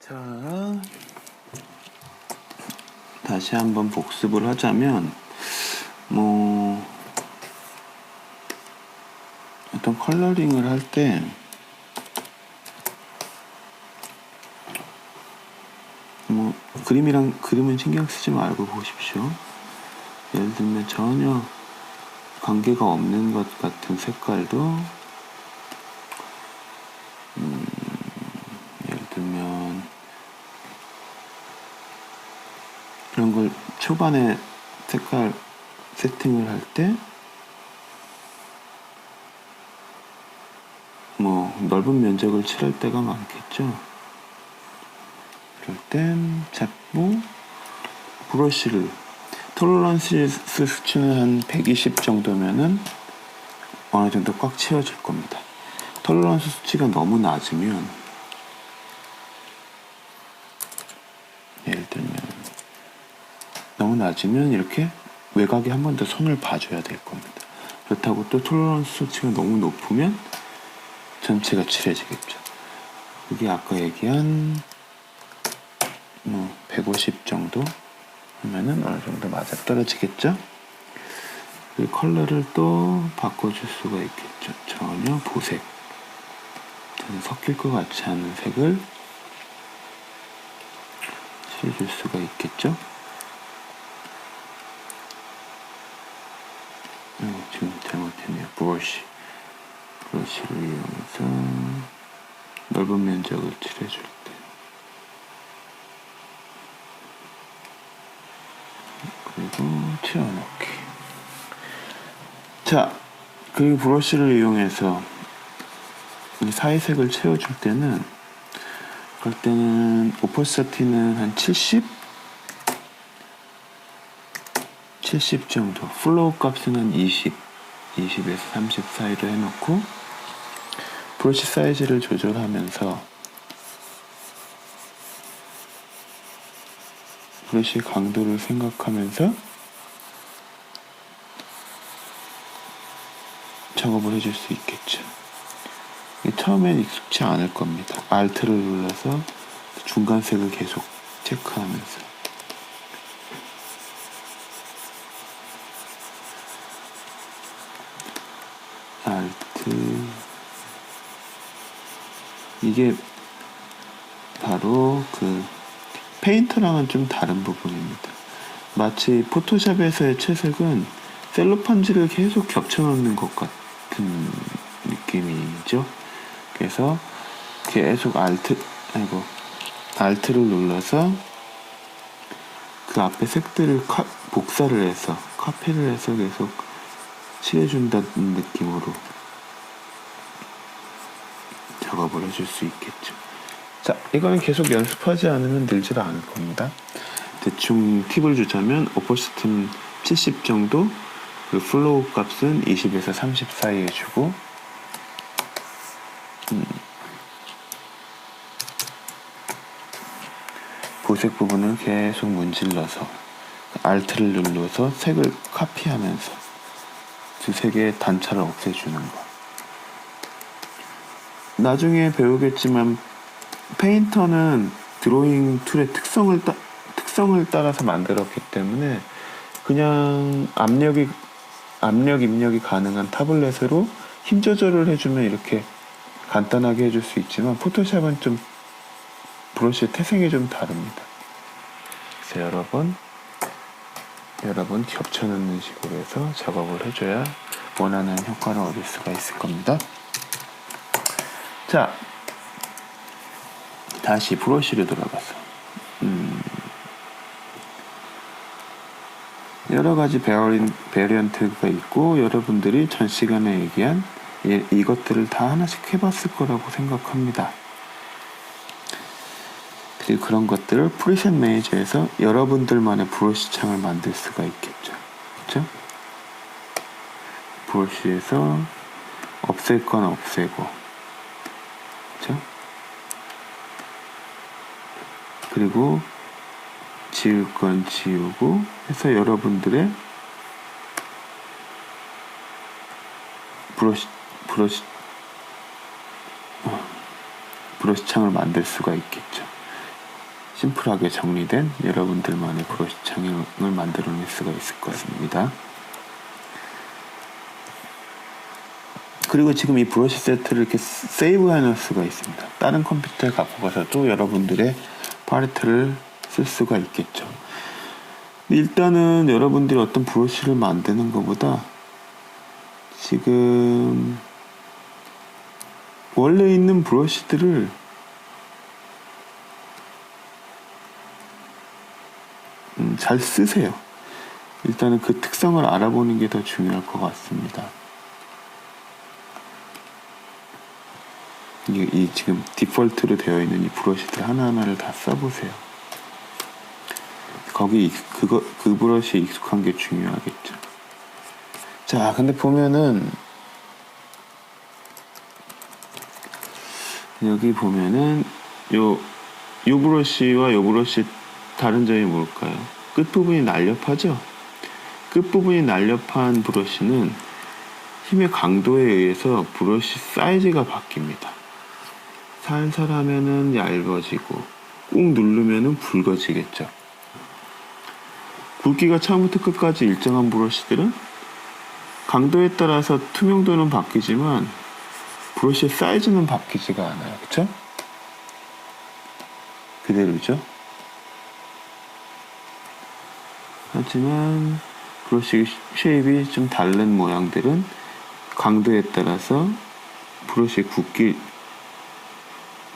자, 다시 한번 복습을 하자면, 어떤 컬러링을 할 때, 그림은 신경 쓰지 말고 보십시오. 예를 들면 전혀 관계가 없는 것 같은 색깔도, 예를 들면, 이런 걸 초반에 색깔 세팅을 할 때, 넓은 면적을 칠할 때가 많겠죠. 그럴 땐 자꾸 브러쉬를, 톨러런스 수치는 한 120 정도면은 어느 정도 꽉 채워줄 겁니다. 톨러런스 수치가 너무 낮으면, 예를 들면 너무 낮으면 이렇게 외곽에 한 번 더 손을 봐줘야 될 겁니다. 그렇다고 또 톨러런스 수치가 너무 높으면 전체가 칠해지겠죠. 이게 아까 얘기한 150 정도 하면은 어느 정도 맞아 떨어지겠죠. 그 컬러를 또 바꿔줄 수가 있겠죠. 전혀 보색, 전혀 섞일 것 같지 않은 색을 칠해줄 수가 있겠죠. 지금 잘못했네요. 브러쉬를 이용해서 넓은 면적을 칠해줄 때, 그리고 튀어넣기. 자, 그 브러쉬를 이용해서 이 사이색을 채워줄 때는, 그럴 때는 오퍼시티는 한 70 정도, 플로우 값은 한 20에서 30 사이로 해놓고 브러쉬 사이즈를 조절하면서 브러쉬 강도를 생각하면서 작업을 해줄 수 있겠죠. 처음엔 익숙치 않을 겁니다. Alt를 눌러서 중간색을 계속 체크하면서. Alt. 이게 바로 그 페인터랑은 좀 다른 부분입니다. 마치 포토샵에서의 채색은 셀로판지를 계속 겹쳐놓는 것 같은 느낌이죠. 그래서 계속 Alt를 눌러서 그 앞에 색들을 복사를 해서, 카피를 해서 계속 칠해준다는 느낌으로 작업을 해줄 수 있겠죠. 자, 이거는 계속 연습하지 않으면 늘질 않을 겁니다. 대충 팁을 주자면 오퍼시티는 70 정도, 그 플로우 값은 20에서 30 사이에 주고, 보색 부분을 계속 문질러서 Alt를 눌러서 색을 카피하면서 두 색의 단차를 없애주는 거. 나중에 배우겠지만 페인터는 드로잉 툴의 특성을 따라서 만들었기 때문에 그냥 압력 입력이 가능한 타블렛으로 힘 조절을 해주면 이렇게 간단하게 해줄 수 있지만, 포토샵은 좀 브러쉬의 태생이 좀 다릅니다. 그래서 여러 번 겹쳐놓는 식으로 해서 작업을 해줘야 원하는 효과를 얻을 수가 있을 겁니다. 자, 다시 브러쉬로 돌아가서 여러 가지 베리언트가 있고, 여러분들이 전 시간에 얘기한 이것들을 다 하나씩 해봤을 거라고 생각합니다. 그리고 그런 것들을 프리셋 매니저에서 여러분들만의 브러쉬 창을 만들 수가 있겠죠. 그렇죠? 브러쉬에서 없앨 건 없애고, 그렇죠? 그리고 지울 건 지우고 해서 여러분들의 브러쉬 창을 만들 수가 있겠죠. 심플하게 정리된 여러분들만의 브러쉬 창을 만들어낼 수가 있을 것입니다. 그리고 지금 이 브러쉬 세트를 이렇게 세이브 해놓을 수가 있습니다. 다른 컴퓨터에 갖고 가서도 여러분들의 팔레트를 쓸 수가 있겠죠. 일단은 여러분들이 어떤 브러쉬를 만드는 것보다 지금 원래 있는 브러쉬들을 잘 쓰세요. 일단은 그 특성을 알아보는 게 더 중요할 것 같습니다. 이 지금 디폴트로 되어 있는 이 브러쉬들 하나하나를 다 써보세요. 거기 그 브러쉬에 익숙한 게 중요하겠죠. 자, 근데 보면은 여기 보면은 요 브러쉬와 요 브러쉬 다른 점이 뭘까요? 끝부분이 날렵하죠? 끝부분이 날렵한 브러쉬는 힘의 강도에 의해서 브러쉬 사이즈가 바뀝니다. 살살 하면은 얇아지고 꾹 누르면은 붉어지겠죠. 굵기가 처음부터 끝까지 일정한 브러쉬들은 강도에 따라서 투명도는 바뀌지만 브러쉬의 사이즈는 바뀌지가 않아요. 그쵸? 그대로죠? 하지만 브러쉬 쉐입이 좀 다른 모양들은 강도에 따라서 브러쉬의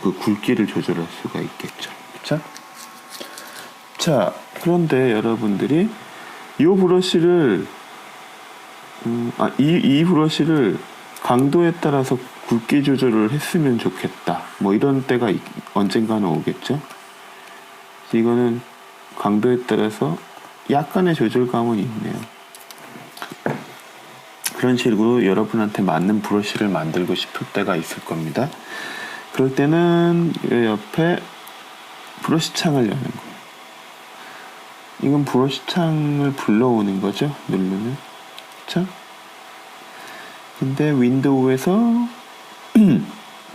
굵기를 조절할 수가 있겠죠. 그쵸? 자, 그런데 여러분들이 이 브러쉬를 이 브러쉬를 강도에 따라서 굵기 조절을 했으면 좋겠다. 뭐 이런 때가 언젠가는 오겠죠. 이거는 강도에 따라서 약간의 조절감은 있네요. 그런 식으로 여러분한테 맞는 브러쉬를 만들고 싶을 때가 있을 겁니다. 그럴 때는 이 옆에 브러쉬 창을 여는 거예요. 이건 브러쉬 창을 불러오는 거죠. 누르면. 그쵸? 근데 윈도우에서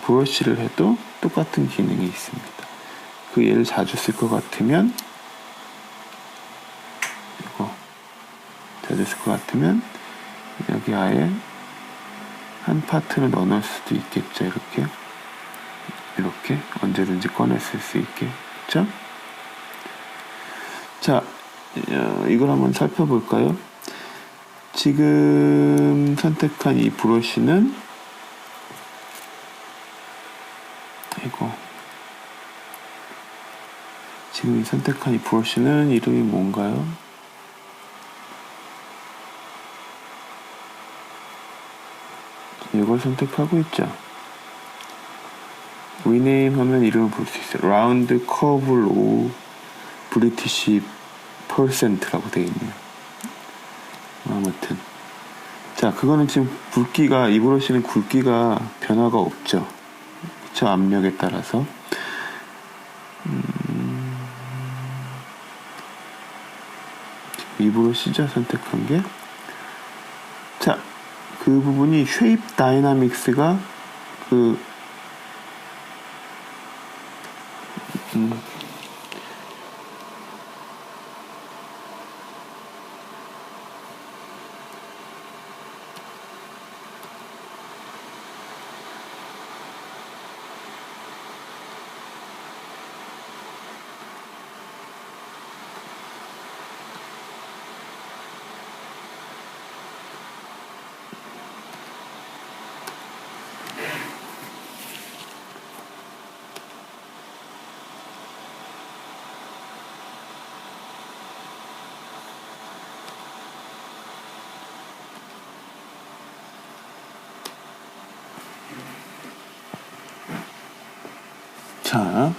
브러쉬를 해도 똑같은 기능이 있습니다. 그 얘를 자주 쓸 것 같으면 이거 자주 쓸 것 같으면 여기 아예 한 파트를 넣어놓을 수도 있겠죠. 이렇게 언제든지 꺼냈을 수 있게. 그쵸? 자, 이걸 한번 살펴볼까요? 지금 선택한 이 브러쉬는 지금 선택한 이 브러쉬는 이름이 뭔가요? 이걸 선택하고 있죠. 리네임 하면 이름을 볼 수 있어요. 라운드 커브 로우 브리티시 퍼센트라고 되어 있네요. 아무튼 자, 그거는 지금 이 브러쉬는 굵기가 변화가 없죠. 그쵸? 압력에 따라서 이 브러쉬죠, 선택한 게. 자, 그 부분이 쉐입 다이나믹스가 자,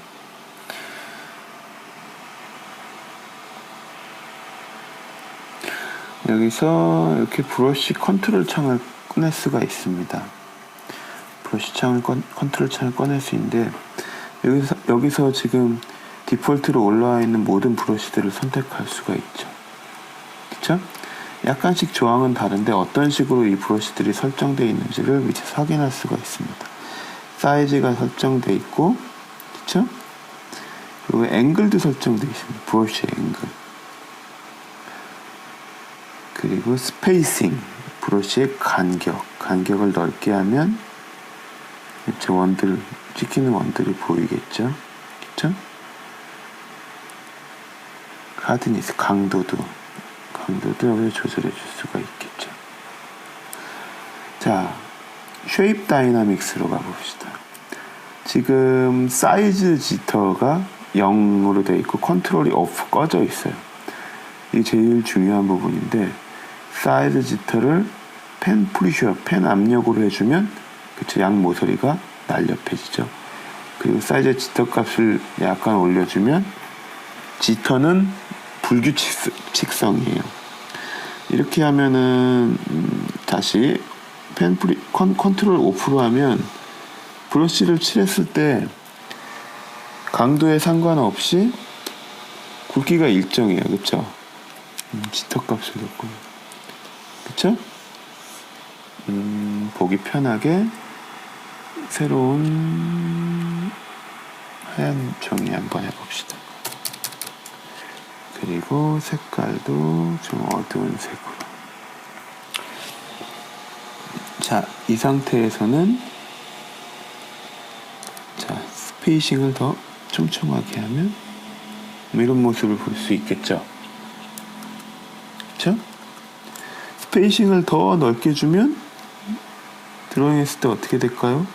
여기서 이렇게 브러쉬 컨트롤 창을 꺼낼 수가 있습니다. 브러쉬 창을 컨트롤 창을 꺼낼 수 있는데 여기서 지금 디폴트로 올라와 있는 모든 브러쉬들을 선택할 수가 있죠. 그쵸? 약간씩 조항은 다른데 어떤 식으로 이 브러쉬들이 설정되어 있는지를 밑에서 확인할 수가 있습니다. 사이즈가 설정되어 있고, 그쵸? 그리고 앵글도 설정되어 있습니다. 브러쉬 앵글. 그리고 스페이싱, 브러쉬의 간격을 넓게 하면 저 원들, 찍히는 원들이 보이겠죠? 그쵸? 하드니스, 강도도 여기 조절해 줄 수가 있겠죠. 자, 쉐입 다이나믹스로 가봅시다. 지금 사이즈 지터가 0으로 되어 있고 컨트롤이 오프 꺼져 있어요. 이게 제일 중요한 부분인데, 사이즈 지터를 펜 프리셔, 펜 압력으로 해주면 그쵸, 양 모서리가 날렵해지죠. 그리고 사이즈 지터 값을 약간 올려주면 지터는 불규칙성이에요. 이렇게 하면은 다시 컨트롤 오프로 하면 브러쉬를 칠했을 때 강도에 상관없이 굵기가 일정해요. 그쵸? 지터 값을 넣고, 그쵸? 보기 편하게 새로운 하얀 종이 한번 해봅시다. 그리고 색깔도 좀 어두운 색으로. 자, 이 상태에서는 자, 스페이싱을 더 촘촘하게 하면 이런 모습을 볼 수 있겠죠. 그쵸? 스페이싱을 더 넓게 주면 드로잉 했을 때 어떻게 될까요?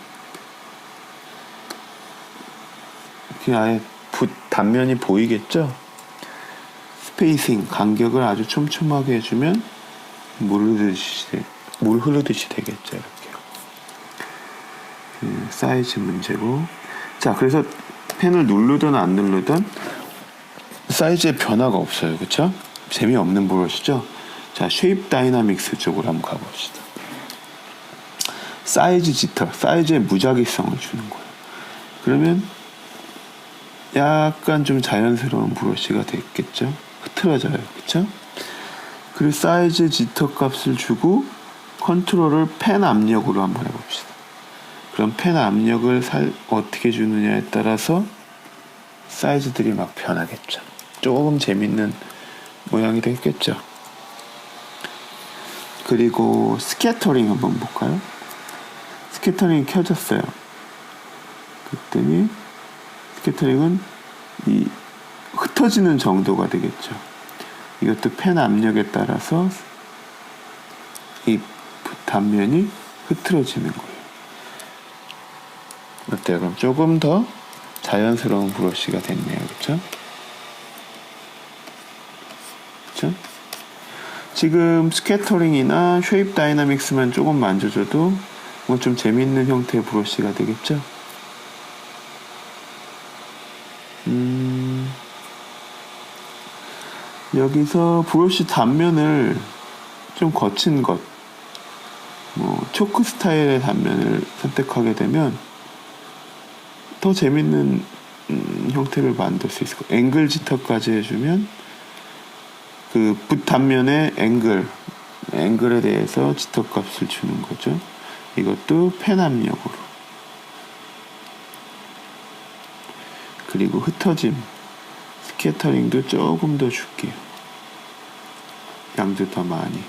이렇게 아예 단면이 보이겠죠? 스페이싱, 간격을 아주 촘촘하게 해주면 물 흐르듯이 되겠죠. 이렇게. 사이즈 문제고. 자, 그래서 펜을 누르든 안 누르든 사이즈에 변화가 없어요. 그쵸? 재미없는 브러쉬죠? 자, 쉐입 다이나믹스 쪽으로 한번 가봅시다. 사이즈 지터, 사이즈에 무작위성을 주는 거예요. 그러면 약간 좀 자연스러운 브러쉬가 됐겠죠? 흐트러져요. 그쵸? 그리고 사이즈 지터 값을 주고 컨트롤을 펜 압력으로 한번 해봅시다. 그럼 펜 압력을 어떻게 주느냐에 따라서 사이즈들이 막 변하겠죠. 조금 재밌는 모양이 되겠죠. 그리고 스캐터링 한번 볼까요? 스캐터링이 켜졌어요. 그랬더니 스캐터링은 이 흩어지는 정도가 되겠죠. 이것도 펜 압력에 따라서 이 단면이 흐트러지는 거예요. 어때요? 그럼 조금 더 자연스러운 브러쉬가 됐네요. 그쵸? 그쵸? 지금 스캐터링이나 쉐입 다이나믹스만 조금 만져줘도 뭐 좀 재밌는 형태의 브러쉬가 되겠죠? 여기서 브러쉬 단면을 좀 거친 것, 초크 스타일의 단면을 선택하게 되면 더 재밌는 형태를 만들 수 있을 거예요. 앵글 지터까지 해주면 그 붓 단면의 앵글에 대해서 지터 값을 주는 거죠. 이것도 펜 압력으로. 그리고 흩어짐, 스캐터링도 조금 더 줄게요. 양도 더 많이.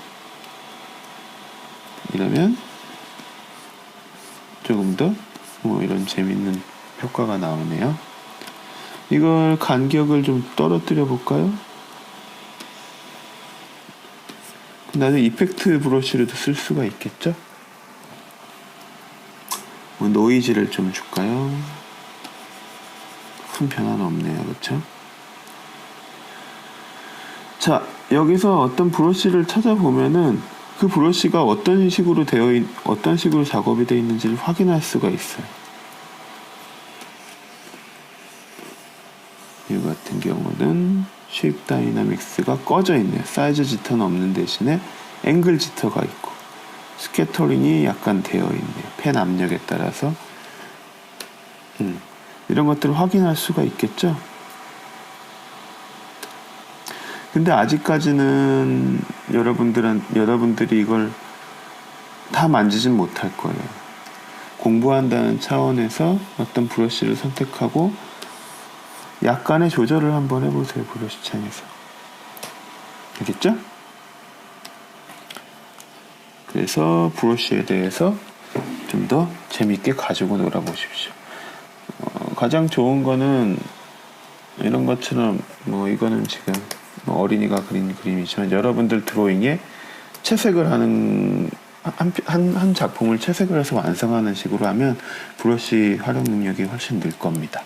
이러면 조금 더 이런 재밌는 효과가 나오네요. 이걸 간격을 좀 떨어뜨려 볼까요? 나중에 이펙트 브러쉬로도 쓸 수가 있겠죠? 노이즈를 좀 줄까요? 큰 변화는 없네요. 그쵸? 자, 여기서 어떤 브러쉬를 찾아보면은 그 브러쉬가 어떤 식으로 작업이 되어 있는지를 확인할 수가 있어요. 이 같은 경우는 쉐입 다이나믹스가 꺼져 있네요. 사이즈 지터는 없는 대신에 앵글 지터가 있고 스캐터링이 약간 되어 있네요. 펜 압력에 따라서 이런 것들을 확인할 수가 있겠죠. 근데 아직까지는 여러분들이 이걸 다 만지진 못할 거예요. 공부한다는 차원에서 어떤 브러쉬를 선택하고 약간의 조절을 한번 해보세요. 브러쉬 창에서. 알겠죠? 그래서 브러쉬에 대해서 좀 더 재밌게 가지고 놀아보십시오. 가장 좋은 거는 이런 것처럼 뭐 이거는 지금 뭐 어린이가 그린 그림이지만 여러분들 드로잉에 채색을 하는 한 작품을 채색을 해서 완성하는 식으로 하면 브러쉬 활용 능력이 훨씬 늘 겁니다.